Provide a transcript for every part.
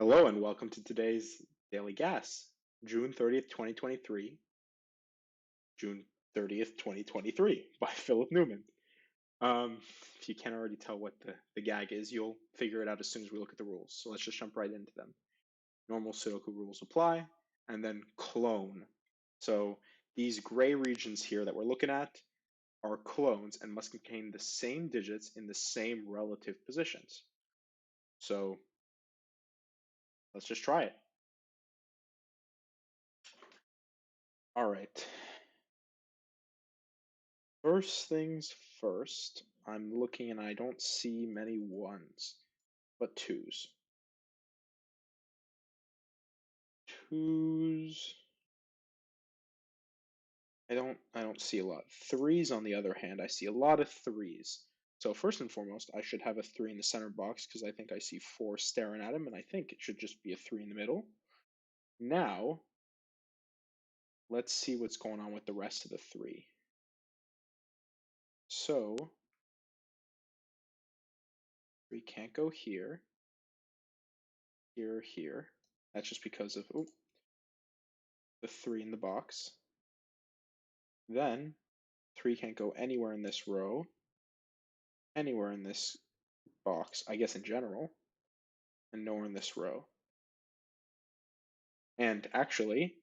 Hello and welcome to today's Daily Gas, June 30th, 2023, June 30th, 2023 by Philip Newman. If you can't already tell what the gag is, you'll figure it out as soon as we look at the rules. So let's just jump right into them. Normal Sudoku rules apply, and then clone. So these gray regions here that we're looking at are clones and must contain the same digits in the same relative positions. So let's just try it. All right. First things first, I'm looking and I don't see many ones, but twos. Twos, I don't see a lot. Threes, on the other hand, I see a lot of threes. So first and foremost, I should have a 3 in the center box because I think I see 4 staring at him, and I think it should just be a 3 in the middle. Now, let's see what's going on with the rest of the 3. So, 3 can't go here, here, here. That's just because of the 3 in the box. Then 3 can't go anywhere in this row, anywhere in this box, I guess in general, and nowhere in this row. And actually,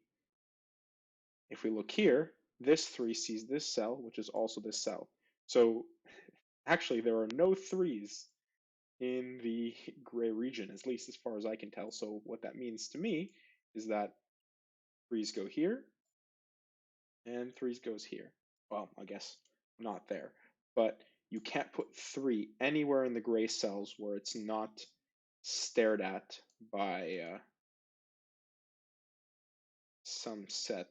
if we look here, this 3 sees this cell, which is also this cell. So actually, there are no 3s in the gray region, at least as far as I can tell. So what that means to me is that 3s go here, and 3s goes here. Well, I guess not there. But you can't put 3 anywhere in the gray cells where it's not stared at by some set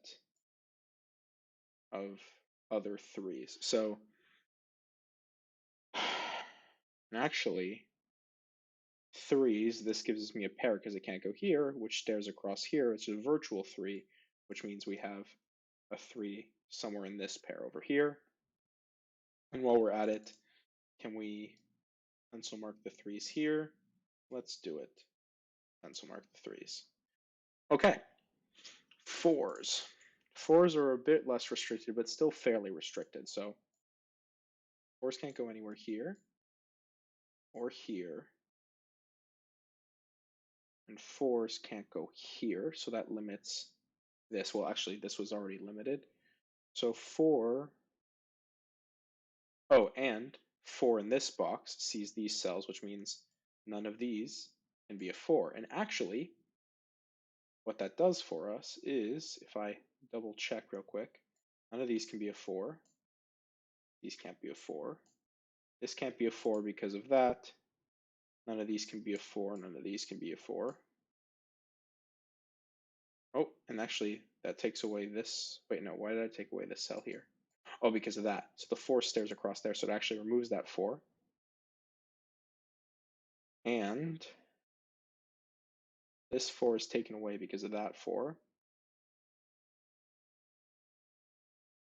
of other 3s. So actually, 3s, this gives me a pair because it can't go here, which stares across here. It's a virtual 3, which means we have a 3 somewhere in this pair over here. And while we're at it, can we pencil mark the 3s here? Let's do it. Pencil mark the 3s. Okay, 4s. 4s are a bit less restricted, but still fairly restricted. So 4s can't go anywhere here or here. And 4s can't go here, so that limits this. Well, actually, this was already limited. So 4, and 4 in this box sees these cells, which means none of these can be a 4. And actually, what that does for us is, if I double check real quick, none of these can be a 4. These can't be a 4. This can't be a 4 because of that. None of these can be a 4. None of these can be a 4. Oh, and actually, that takes away this. Wait, no, why did I take away this cell here? Oh, because of that. So the 4 stares across there, so it actually removes that 4. And this 4 is taken away because of that 4.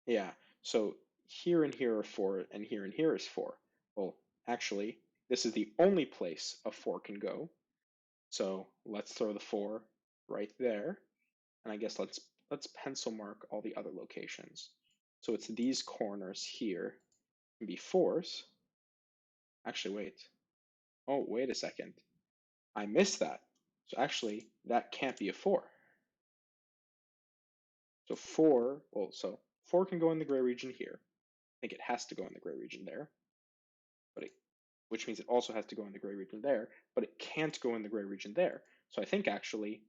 Yeah, so here and here are 4, and here is 4. Well, actually, this is the only place a 4 can go. So let's throw the 4 right there. And I guess let's pencil mark all the other locations. So it's these corners here can be 4s. Actually, wait. Oh, wait a second. I missed that. So actually, that can't be a 4. So 4, well, so 4 can go in the gray region here. I think it has to go in the gray region there, which means it also has to go in the gray region there, but it can't go in the gray region there. So I think actually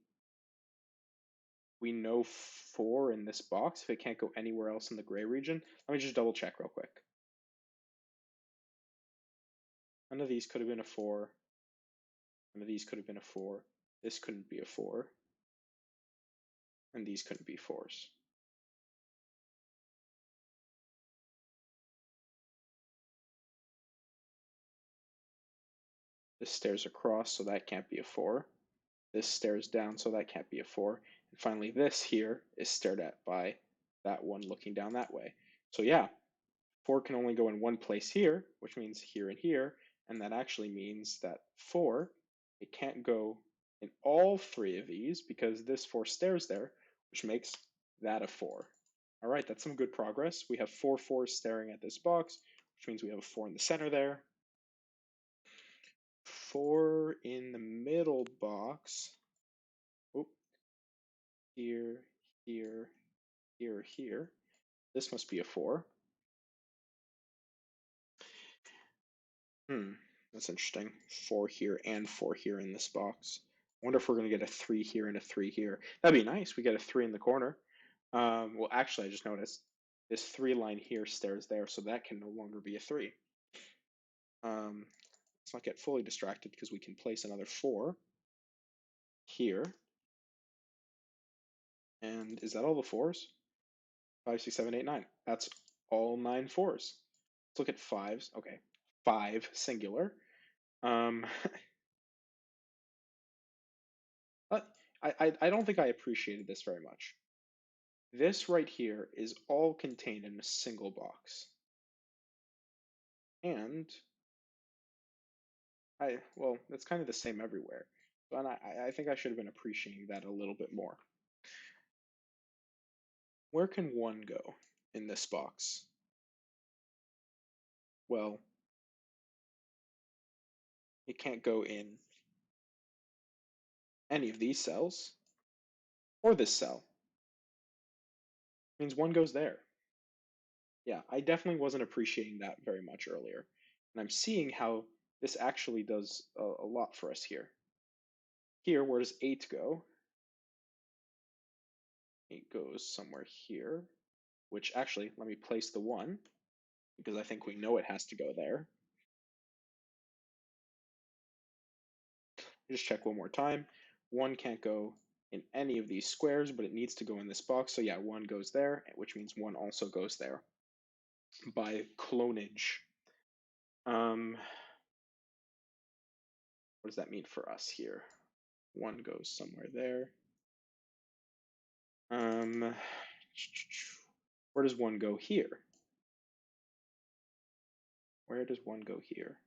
we know 4 in this box if it can't go anywhere else in the gray region. Let me just double check real quick. None of these could have been a 4. None of these could have been a 4. This couldn't be a 4. And these couldn't be 4s. This stares across, so that can't be a 4. This stares down, so that can't be a 4. And finally, this here is stared at by that one looking down that way. So yeah, 4 can only go in one place here, which means here and here, and that actually means that 4, it can't go in all three of these because this 4 stairs there, which makes that a 4. All right, that's some good progress. We have 4 4s staring at this box, which means we have a 4 in the center there. 4 in the middle box. Oh, here, here, here, here. This must be a 4. That's interesting. 4 here and 4 here in this box. I wonder if we're going to get a 3 here and a 3 here. That'd be nice. We get a 3 in the corner. Well, actually, I just noticed this 3 line here stares there, so that can no longer be a 3. Let's not get fully distracted because we can place another 4 here. And is that all the 4s? 5, 6, 7, 8, 9. That's all 9 4s. Let's look at 5s. Okay, 5 singular. I don't think I appreciated this very much. This right here is all contained in a single box. And well, it's kind of the same everywhere. And I think I should have been appreciating that a little bit more. Where can 1 go in this box? Well, it can't go in any of these cells or this cell. It means 1 goes there. Yeah, I definitely wasn't appreciating that very much earlier. And I'm seeing how this actually does a lot for us here. Here, where does 8 go? 8 goes somewhere here, which actually, let me place the 1, because I think we know it has to go there. Just check one more time. 1 can't go in any of these squares, but it needs to go in this box. So yeah, 1 goes there, which means 1 also goes there by clonage. What does that mean for us here? 1 goes somewhere there. Where does 1 go here? Where does 1 go here?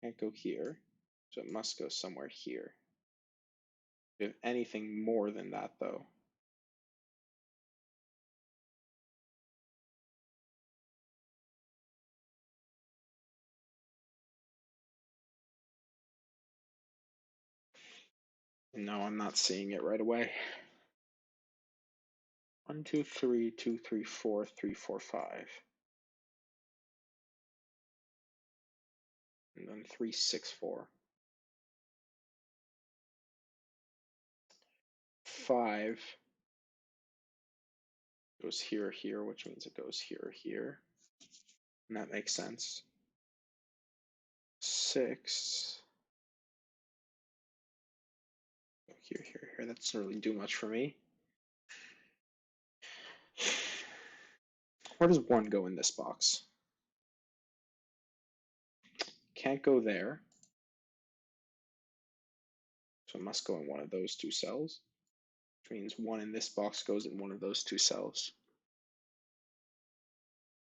Can't go here, so it must go somewhere here. If anything more than that, though. No, I'm not seeing it right away. 1, 2, 3, 2, 3, 4, 3, 4, 5. And then 3, 6, 4. 5 goes here, here, which means it goes here, here. And that makes sense. 6. Here, here, here. That doesn't really do much for me. Where does 1 go in this box? Can't go there. So it must go in one of those 2 cells, which means 1 in this box goes in one of those 2 cells.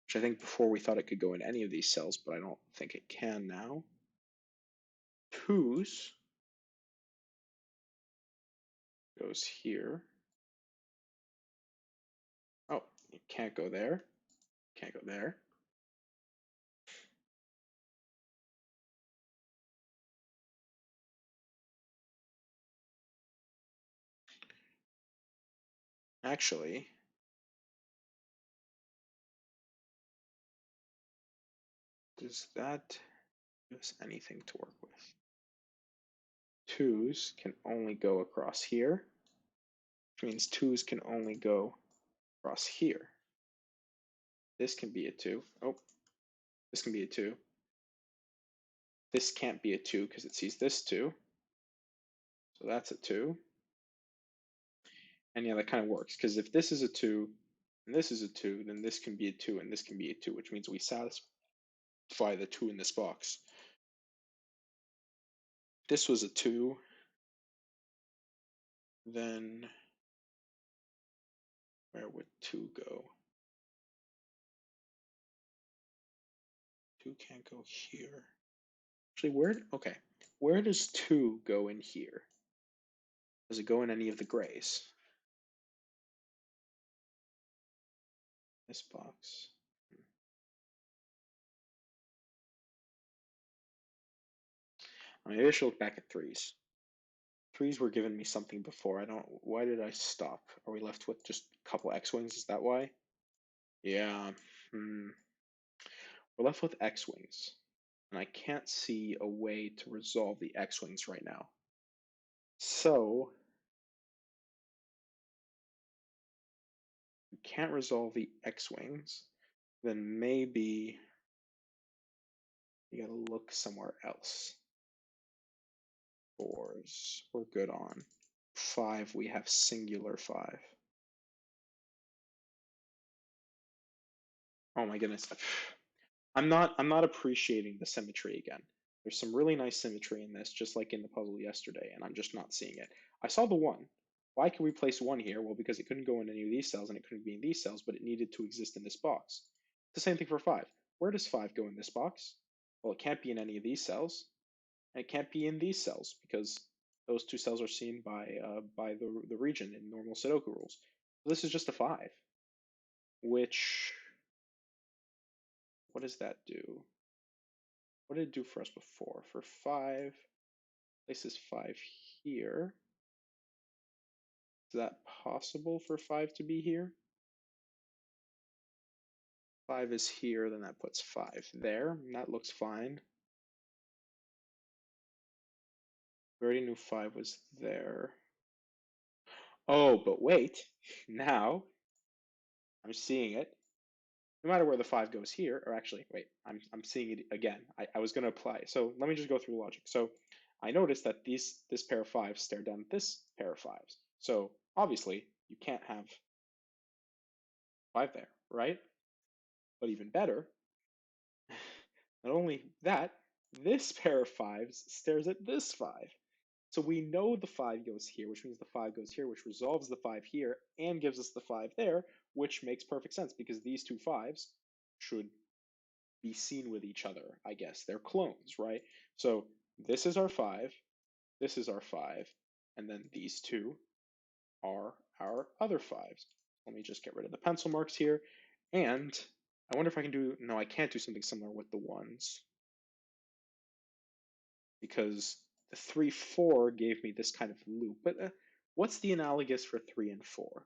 Which I think before we thought it could go in any of these cells, but I don't think it can now. 2s goes here. Oh, it can't go there. Can't go there. Actually, does that give us anything to work with? 2s can only go across here, which means 2s can only go across here. This can be a 2. Oh, this can be a 2. This can't be a 2 because it sees this 2. So that's a 2. And yeah, that kind of works because if this is a 2 and this is a 2, then this can be a 2 and this can be a 2, which means we satisfy the 2 in this box. If this was a 2, then where would 2 go? 2 can't go here. Actually, where? Okay. Where does 2 go in here? Does it go in any of the grays? This box. Maybe I should look back at 3s. 3s were giving me something before. I don't. Why did I stop? Are we left with just a couple X-wings? Is that why? Yeah. Hmm. We're left with X-wings, and I can't see a way to resolve the X-wings right now. So we can't resolve the X-wings. Then maybe we gotta look somewhere else. 4s, we're good on. 5, we have singular 5. Oh my goodness. I'm not appreciating the symmetry again. There's some really nice symmetry in this, just like in the puzzle yesterday, and I'm just not seeing it. I saw the 1. Why can we place 1 here? Well, because it couldn't go in any of these cells and it couldn't be in these cells, but it needed to exist in this box. The same thing for 5. Where does 5 go in this box? Well, it can't be in any of these cells, and it can't be in these cells because those two cells are seen by the region in normal Sudoku rules. So this is just a 5, which, what does that do? What did it do for us before? For 5, places 5 here. Is that possible for 5 to be here? 5 is here, then that puts 5 there, and that looks fine. We already knew 5 was there. Oh, but wait, now I'm seeing it. No matter where the 5 goes here, or actually, wait, I'm seeing it again. I was going to apply. So let me just go through the logic. So I noticed that this pair of 5s stare down at this pair of 5s. So obviously, you can't have 5 there, right? But even better, not only that, this pair of 5s stares at this 5. So we know the 5 goes here, which means the 5 goes here, which resolves the 5 here and gives us the 5 there, which makes perfect sense because these two 5s should be seen with each other, I guess. They're clones, right? So this is our 5, this is our 5, and then these two are our other 5s. Let me just get rid of the pencil marks here. And I wonder if I can do, no, I can't do something similar with the 1s because the 3, 4 gave me this kind of loop. But what's the analogous for 3 and 4?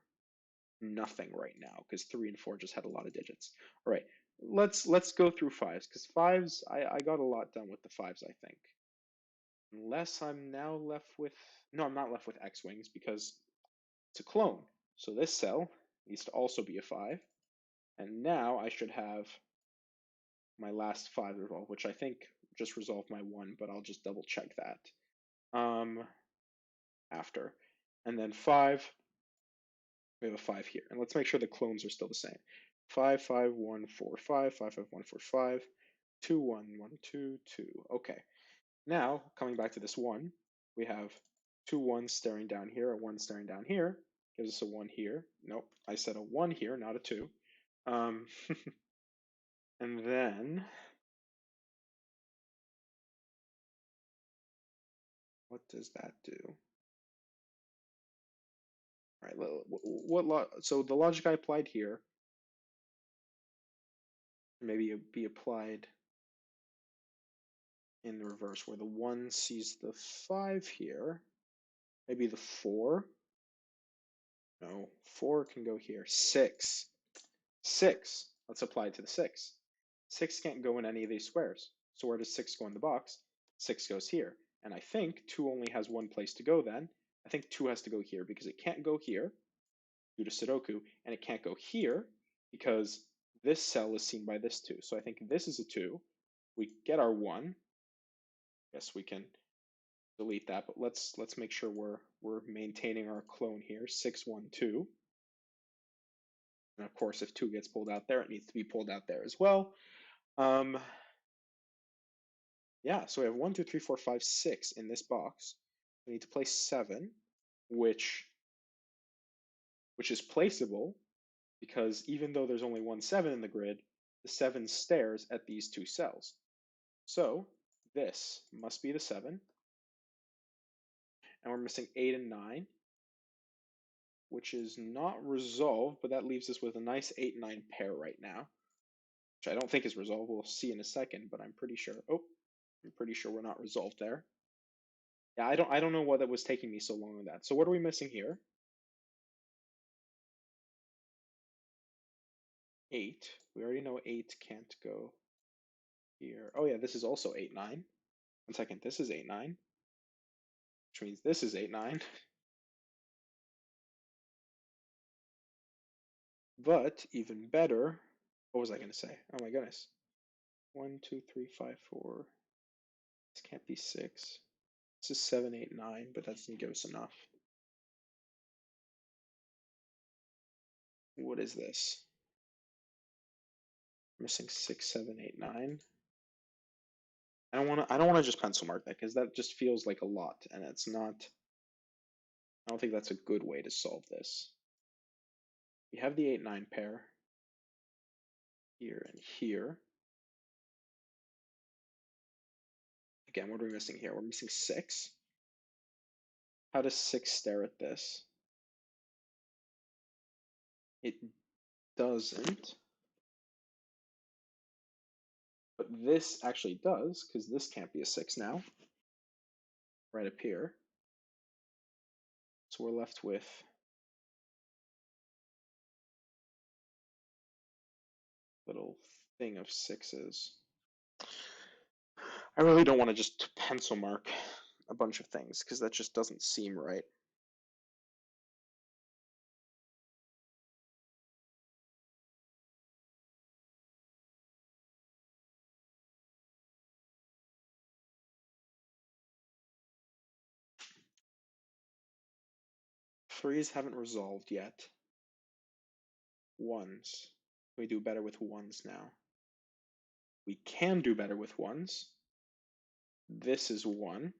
Nothing right now because 3 and 4 just had a lot of digits. All right, let's go through 5s because 5s, I got a lot done with the 5s, I think. Unless I'm now left with, no, I'm not left with X-wings because it's a clone. So this cell needs to also be a 5. And now I should have my last 5 resolve, which I think just resolved my 1, but I'll just double check that after. And then 5, we have a 5 here. And let's make sure the clones are still the same. 5, 5, 1, 4, 5, 5, 5, 1, 4, 5, 2, 1, 1, 2, 2. Okay. Now, coming back to this 1, we have 2 1s staring down here, a 1 staring down here, gives us a 1 here. Nope, I said a 1 here, not a 2. Um, and then, what does that do? All right, so the logic I applied here, maybe be applied in the reverse, where the 1 sees the 5 here, maybe the 4. No, 4 can go here. 6. 6. Let's apply it to the 6. 6 can't go in any of these squares. So where does 6 go in the box? 6 goes here. And I think 2 only has one place to go then. I think 2 has to go here because it can't go here due to Sudoku, and it can't go here because this cell is seen by this 2. So I think this is a 2. We get our 1. Yes, we can delete that, but let's make sure we're maintaining our clone here. 6, 1, 2. And of course, if 2 gets pulled out there, it needs to be pulled out there as well. Yeah, so we have 1, 2, 3, 4, 5, 6 in this box. We need to place 7, which is placeable because even though there's only one 7 in the grid, the 7 stares at these two cells. So this must be the 7. and we're missing 8 and 9, which is not resolved, but that leaves us with a nice 8-9 pair right now, which I don't think is resolved. We'll see in a second, but I'm pretty sure. Oh, I'm pretty sure we're not resolved there. Yeah, I don't know why that was taking me so long on that. So what are we missing here? 8. We already know 8 can't go here. Oh yeah, this is also 8-9. 1 second, this is 8-9, which means this is 8-9. But even better, what was I going to say? Oh my goodness. 1, 2, 3, 5, 4. This can't be 6. This is 7, 8, 9, but that doesn't give us enough. What is this? Missing 6, 7, 8, 9. I don't want to just pencil mark that because that just feels like a lot, and it's not. I don't think that's a good way to solve this. We have the 8-9 pair here and here. Again, what are we missing here? We're missing 6. How does 6 stare at this? It doesn't. But this actually does, because this can't be a 6 now. Right up here. So we're left with little thing of 6s. I really don't want to just pencil mark a bunch of things because that just doesn't seem right. Threes haven't resolved yet. Ones. We do better with ones now. We can do better with ones. This is 1.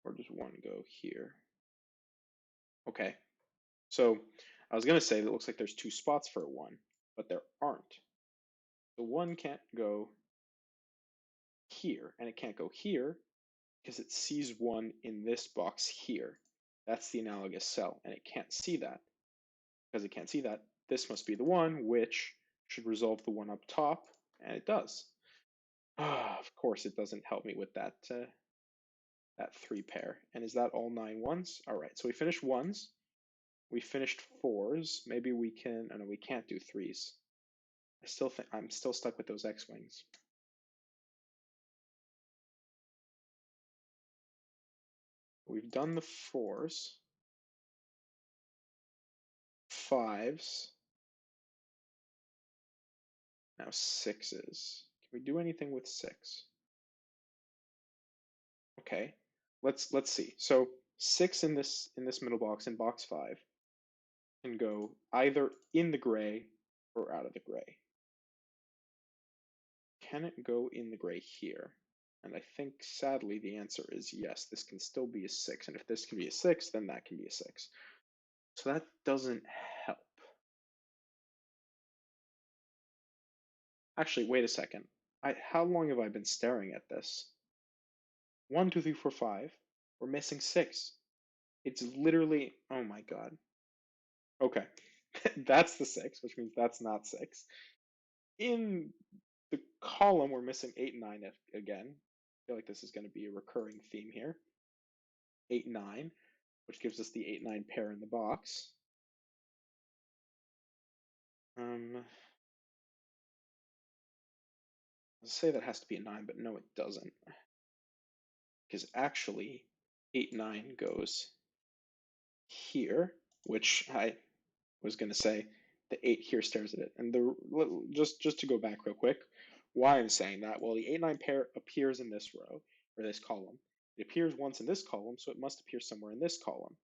Or does 1 go here? Okay. So I was going to say that it looks like there's 2 spots for a 1, but there aren't. The 1 can't go here, and it can't go here because it sees 1 in this box here. That's the analogous cell, and it can't see that. Because it can't see that, this must be the 1, which should resolve the 1 up top, and it does. Of course, it doesn't help me with that 3 pair. And is that all 9 ones? All right, so we finished ones. We finished 4s. Maybe we can. Oh no, we can't do 3s. I still think I'm still stuck with those X-wings. We've done the 4s, 5s, now 6s. Can we do anything with 6? Okay, let's see. So 6 in this middle box, in box 5, can go either in the gray or out of the gray. Can it go in the gray here? And I think, sadly, the answer is yes. This can still be a 6. And if this can be a 6, then that can be a 6. So that doesn't help. Actually, wait a second. How long have I been staring at this? 1, 2, 3, 4, 5. We're missing 6. It's literally, oh my god. Okay, that's the 6, which means that's not 6. In the column, we're missing 8 and 9 again. I feel like this is going to be a recurring theme here. 8, 9, which gives us the 8, 9 pair in the box. Let's say that has to be a 9, but no, it doesn't. Because actually, 8, 9 goes here, which I was going to say the 8 here stares at it. And just to go back real quick, why I'm saying that, well, the 8, 9 pair appears in this row, or this column. It appears once in this column, so it must appear somewhere in this column.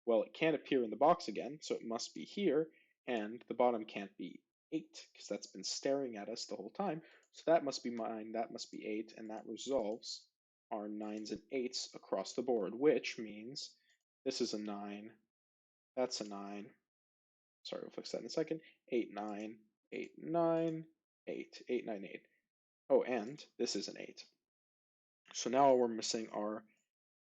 Well, it can't appear in the box again, so it must be here, and the bottom can't be 8, because that's been staring at us the whole time. So that must be 9, that must be 8, and that resolves our 9s and 8s across the board, which means this is a 9, that's a 9, Sorry, we'll fix that in a second. 8, 9, 8, 9, 8, 8, 9, 8. Oh, and this is an 8. So now all we're missing are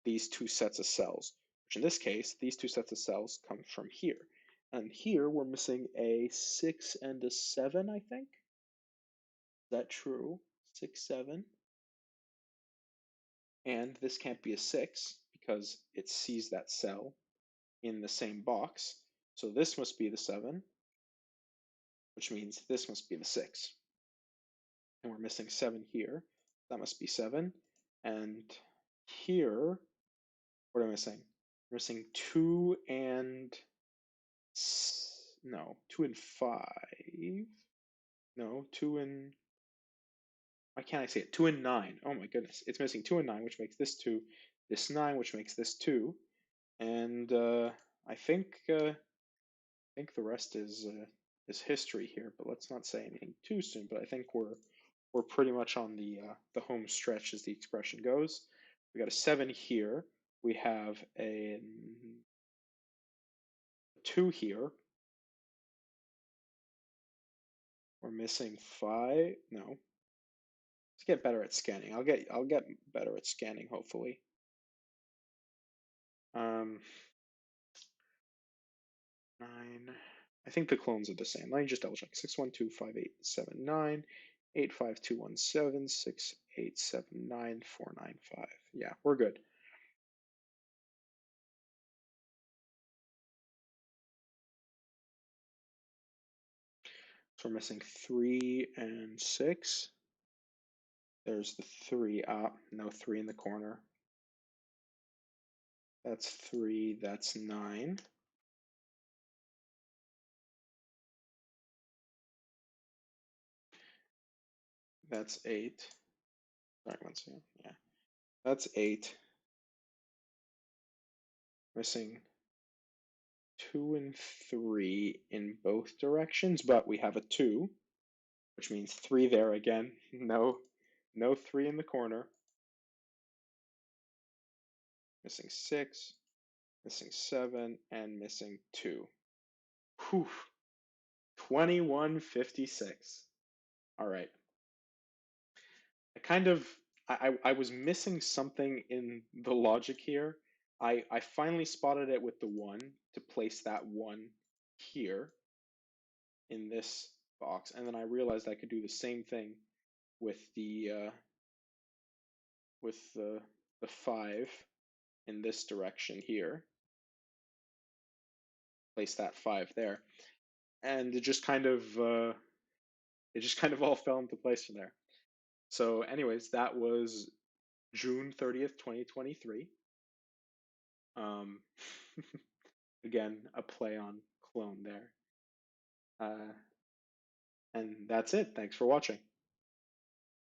these two sets of cells, which in this case, these two sets of cells come from here. And here we're missing a 6 and a 7, I think. Is that true? 6, 7. And this can't be a 6 because it sees that cell in the same box. So this must be the 7, which means this must be the 6. And we're missing 7 here. That must be 7. And here, what am I missing? We're missing 2 and no, 2 and 5. No, 2 and why can't I say it? 2 and 9. Oh my goodness. It's missing 2 and 9, which makes this 2, this 9, which makes this 2. And I think the rest is history here, but let's not say anything too soon. But I think we're pretty much on the home stretch, as the expression goes. We got a 7 here. We have a 2 here. We're missing 5. No. Let's get better at scanning. I'll get better at scanning, hopefully. 9. I think the clones are the same. Let me just double check. 6, 1, 2, 5, 8, 7, 9, 8, 5, 2, 1, 7, 6, 8, 7, 9, 4, 9, 5. Yeah, we're good. So we're missing 3 and 6. There's the 3. No 3 in the corner. That's 3. That's 9. That's 8. Sorry, one second. Yeah. That's 8. Missing 2 and 3 in both directions, but we have a 2, which means 3 there again. No 3 in the corner. Missing 6, missing 7, and missing 2. Whew. 2156. All right. I was missing something in the logic here. I finally spotted it with the 1 to place that 1 here in this box, and then I realized I could do the same thing with the 5 in this direction here. Place that 5 there, and it just kind of all fell into place from there. So, anyways, that was June 30th, 2023. Um, again, a play on clone there. And that's it. Thanks for watching.